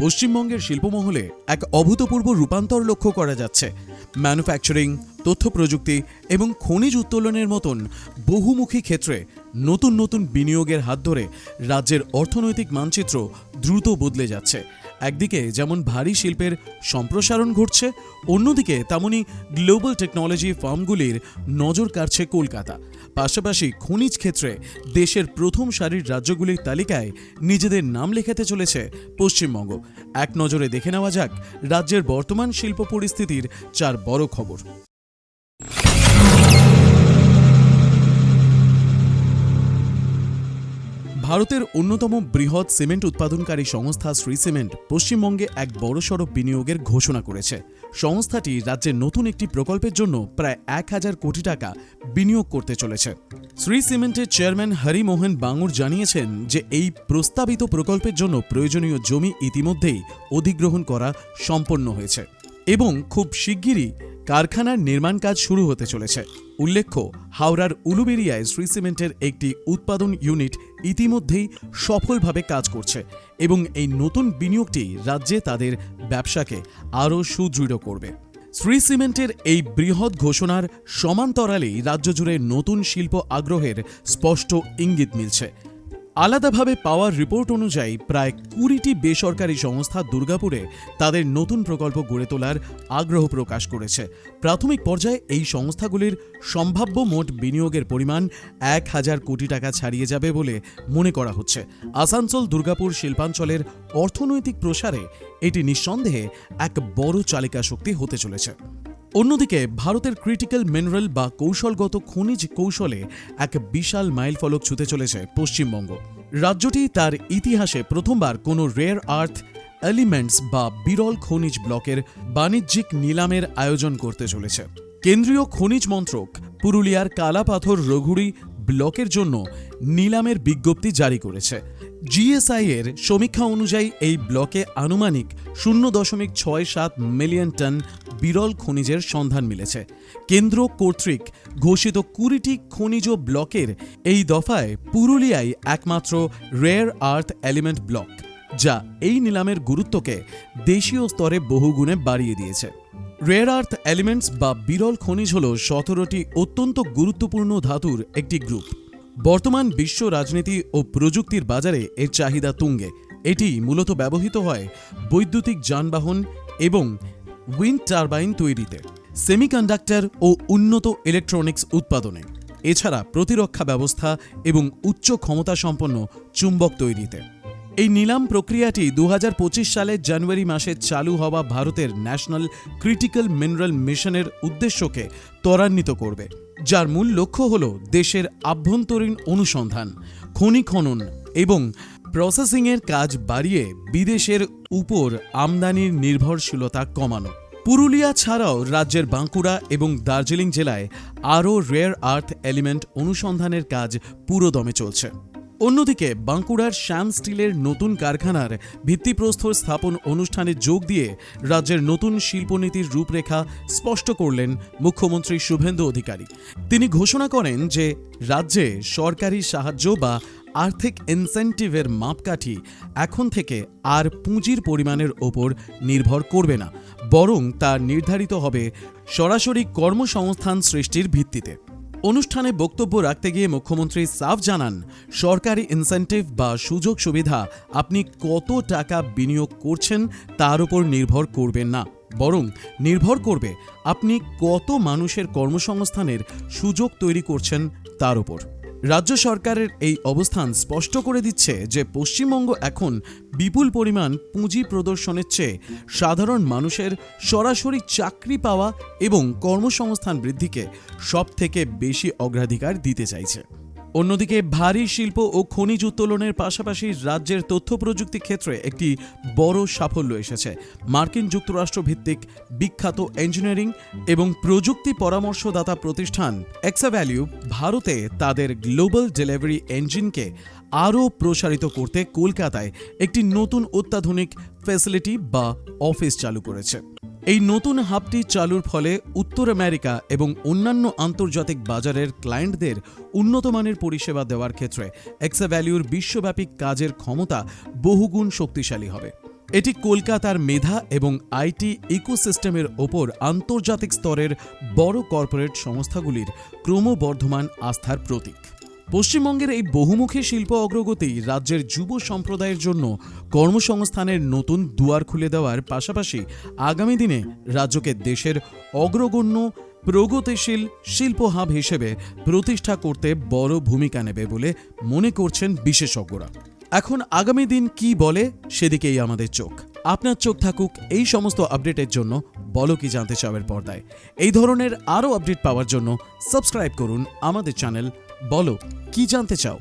পশ্চিমবঙ্গের শিল্পমহলে এক অভূতপূর্ব রূপান্তর লক্ষ্য করা যাচ্ছে। ম্যানুফ্যাকচারিং, তথ্য প্রযুক্তি এবং খনিজ উত্তোলনের মতন বহুমুখী ক্ষেত্রে নতুন নতুন বিনিয়োগের হাত ধরে রাজ্যের অর্থনৈতিক মানচিত্র দ্রুত বদলে যাচ্ছে। একদিকে যেমন ভারী শিল্পের সম্প্রসারণ ঘটছে, অন্যদিকে তেমনি গ্লোবাল টেকনোলজি ফার্মগুলির নজর কাড়ছে কলকাতা। পাশাপাশি খনিজ ক্ষেত্রে দেশের প্রথম সারির রাজ্যগুলির তালিকায় নিজেদের নাম লেখাতে চলেছে পশ্চিমবঙ্গ। এক নজরে দেখে নেওয়া যাক রাজ্যের বর্তমান শিল্প পরিস্থিতির 4 বড় খবর। ভারতের অন্যতম বৃহৎ সিমেন্ট উৎপাদনকারী সংস্থা শ্রী সিমেন্ট পশ্চিমবঙ্গে এক বড়সড় বিনিয়োগের ঘোষণা করেছে। সংস্থাটি রাজ্যের নতুন একটি প্রকল্পের জন্য প্রায় 1000 কোটি টাকা বিনিয়োগ করতে চলেছে। শ্রী সিমেন্টের চেয়ারম্যান হরি মোহন বাঙুর জানিয়েছেন যে এই প্রস্তাবিত প্রকল্পের জন্য প্রয়োজনীয় জমি ইতিমধ্যেই অধিগ্রহণ করা সম্পন্ন হয়েছে এবং খুব শিগগিরই কারখানার নির্মাণ কাজ শুরু হতে চলেছে। উল্লেখ্য, হাওড়ার উলুবেড়িয়ায় শ্রী সিমেন্টের একটি উৎপাদন ইউনিট ইতিমধ্যেই সফলভাবে কাজ করছে এবং এই নতুন বিনিয়োগটি রাজ্যে তাদের ব্যবসাকে আরও সুদৃঢ় করবে। শ্রী সিমেন্টের এই বৃহৎ ঘোষণার সমান্তরালেই রাজ্য জুড়ে নতুন শিল্প আগ্রহের স্পষ্ট ইঙ্গিত মিলছে। আলাদাভাবে পাওয়া রিপোর্ট অনুযায়ী প্রায় 20টি বেসরকারি সংস্থা দুর্গাপুরে তাদের নতুন প্রকল্প গড়ে তোলার আগ্রহ প্রকাশ করেছে। প্রাথমিক পর্যায়ে এই সংস্থাগুলির সম্ভাব্য মোট বিনিয়োগের পরিমাণ 1000 কোটি টাকা ছাড়িয়ে যাবে বলে মনে করা হচ্ছে। আসানসোল দুর্গাপুর শিল্পাঞ্চলের অর্থনৈতিক প্রসারে এটি নিঃসন্দেহে এক বড় চালিকা শক্তি হতে চলেছে। অন্যদিকে ভারতের ক্রিটিক্যাল মিনারেল বা কৌশলগত খনিজ কৌশলে এক বিশাল মাইলফলক ছুঁতে চলেছে পশ্চিমবঙ্গ। রাজ্যটি তার ইতিহাসে প্রথমবার কোনো রেয়ার আর্থ এলিমেন্টস বা বিরল খনিজ ব্লকের বাণিজ্যিক নিলামের আয়োজন করতে চলেছে। কেন্দ্রীয় খনিজ মন্ত্রক পুরুলিয়ার কালাপাথর রঘুড়ি ব্লকের জন্য নিলামের বিজ্ঞপ্তি জারি করেছে। জিএসআই এর সমীক্ষা অনুযায়ী এই ব্লকে আনুমানিক 0.67 মিলিয়ন টন বিরল খনিজের সন্ধান মিলেছে। কেন্দ্র কর্তৃক ঘোষিত 20টি খনিজ ব্লকের এই দফায় পুরুলিয়ায় একমাত্র রেয়ার আর্থ এলিমেন্ট ব্লক, যা এই নিলামের গুরুত্বকে দেশীয় স্তরে বহুগুণে বাড়িয়ে দিয়েছে। রেয়ার আর্থ এলিমেন্টস বা বিরল খনিজ হল 17টি অত্যন্ত গুরুত্বপূর্ণ ধাতুর একটি গ্রুপ। বর্তমান বিশ্ব রাজনীতি ও প্রযুক্তির বাজারে এর চাহিদা তুঙ্গে। এটি মূলত ব্যবহৃত হয় বৈদ্যুতিক যানবাহন এবং উইন্ড টারবাইন তৈরিতে, সেমিকন্ডাক্টর ও উন্নত ইলেকট্রনিক্স উৎপাদনে, এছাড়া প্রতিরক্ষা ব্যবস্থা এবং উচ্চ ক্ষমতাসম্পন্ন চুম্বক তৈরিতে। এই নিলাম প্রক্রিয়াটি 2025 সালের জানুয়ারি মাসে চালু হওয়া ভারতের ন্যাশনাল ক্রিটিক্যাল মিনারেল মিশনের উদ্দেশ্যকে ত্বরান্বিত করবে, যার মূল লক্ষ্য হল দেশের আভ্যন্তরীণ অনুসন্ধান, খনি খনন এবং প্রসেসিংয়ের কাজ বাড়িয়ে বিদেশের উপর আমদানির নির্ভরশীলতা কমানো। পুরুলিয়া ছাড়াও রাজ্যের বাঁকুড়া এবং দার্জিলিং জেলায় আরও রেয়ার আর্থ এলিমেন্ট অনুসন্ধানের কাজ পুরোদমে চলছে। অন্যদিকে বাঁকুড়ার শ্যাম স্টিলের নতুন কারখানার ভিত্তিপ্রস্তর স্থাপন অনুষ্ঠানে যোগ দিয়ে রাজ্যের নতুন শিল্পনীতির রূপরেখা স্পষ্ট করলেন মুখ্যমন্ত্রী শুভেন্দু অধিকারী। তিনি ঘোষণা করেন যে রাজ্যে সরকারি সাহায্য বা আর্থিক ইনসেন্টিভের মাপকাঠি এখন থেকে আর পুঁজির পরিমাণের ওপর নির্ভর করবে না, বরং তা নির্ধারিত হবে সরাসরি কর্মসংস্থান সৃষ্টির ভিত্তিতে। অনুষ্ঠানে বক্তব্য রাখতে গিয়ে মুখ্যমন্ত্রী সাফ জানান, সরকারি ইনসেন্টিভ বা সুযোগ সুবিধা আপনি কত টাকা বিনিয়োগ করছেন তার উপর নির্ভর করবে না, বরং নির্ভর করবে আপনি কত মানুষের কর্মসংস্থানের সুযোগ তৈরি করছেন তার উপর। রাজ্য সরকারের এই অবস্থান স্পষ্ট করে দিচ্ছে যে পশ্চিমবঙ্গ এখন বিপুল পরিমাণ পুঁজি প্রদর্শনের চেয়ে সাধারণ মানুষের সরাসরি চাকরি পাওয়া এবং কর্মসংস্থান বৃদ্ধিকে সবথেকে বেশি অগ্রাধিকার দিতে চাইছে। অন্যদিকে ভারী শিল্প ও খনিজ উত্তোলনের পাশাপাশি রাজ্যের তথ্য প্রযুক্তি ক্ষেত্রে একটি বড় সাফল্য এসেছে। মার্কিন যুক্তরাষ্ট্র ভিত্তিক বিখ্যাত ইঞ্জিনিয়ারিং এবং প্রযুক্তি পরামর্শদাতা প্রতিষ্ঠান এক্সাভ্যালিউ ভারতে তাদের গ্লোবাল ডেলিভারি ইঞ্জিনকে আরও প্রসারিত করতে কলকাতায় একটি নতুন অত্যাধুনিক ফ্যাসিলিটি বা অফিস চালু করেছে। এই নতুন হাবটি চালুর ফলে উত্তর আমেরিকা এবং অন্যান্য আন্তর্জাতিক বাজারের ক্লায়েন্টদের উন্নত মানের পরিষেবা দেওয়ার ক্ষেত্রে এক্সাভ্যালিউর বিশ্বব্যাপী কাজের ক্ষমতা বহুগুণ শক্তিশালী হবে। এটি কলকাতার মেধা এবং আইটি ইকোসিস্টেমের ওপর আন্তর্জাতিক স্তরের বড় কর্পোরেট সংস্থাগুলির ক্রমবর্ধমান আস্থার প্রতীক। পশ্চিমবঙ্গের এই বহুমুখী শিল্প অগ্রগতি রাজ্যের যুব সম্প্রদায়ের জন্য কর্মসংস্থানের নতুন দুয়ার খুলে দেওয়ার পাশাপাশি আগামী দিনে রাজ্যকে দেশের অগ্রগণ্য প্রগতিশীল শিল্প হাব হিসেবে প্রতিষ্ঠা করতে বড় ভূমিকা নেবে বলে মনে করছেন বিশেষজ্ঞরা। এখন আগামী দিন কি বলে সেদিকেই আমাদের চোখ। আপনার চোখ থাকুক এই সমস্ত আপডেটের জন্য বলো কি জানতে চাওয়ার পর্দায়। এই ধরনের আরও আপডেট পাওয়ার জন্য সাবস্ক্রাইব করুন আমাদের চ্যানেল বলো কি জানতে চাও।